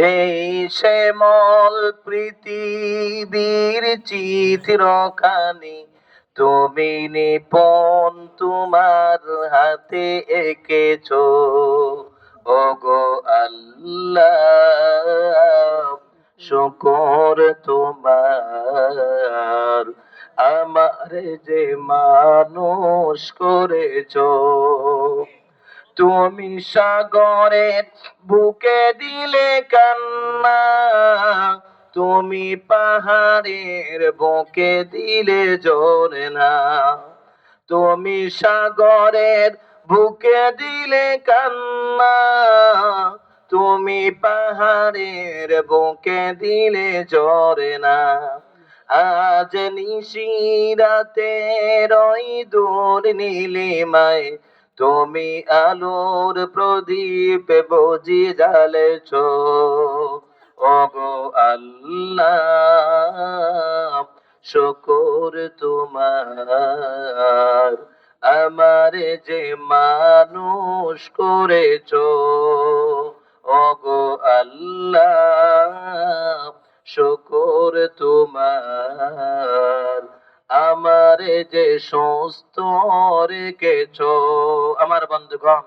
এই শ্যামল পৃথিবীর চিত্রখানি তুমি নিপন তোমার হাতে এঁকেছো। ওগো আল্লাহ, শুকর তোমার, আমার যে মানুষ করেছো। তুমি সাগরের বুকে দিলে কান্না, তুমি পাহাড়ের বুকে দিলে ঝরনা। তুমি সাগরের বুকে দিলে কান্না, তুমি পাহাড়ের বুকে দিলে ঝরনা। আজ নিশিরাতে রই দূর নীলিমায় তুমি আলোর প্রদীপ বুঝি জ্বালেছ। ওগো আল্লাহ, শুকর তোমার, আমারে যে মানুষ করেছ। ওগো আল্লাহ, শুকর তোমার, আমারে যে সুস্থ রেখেছ। আমার বন্ধুগণ,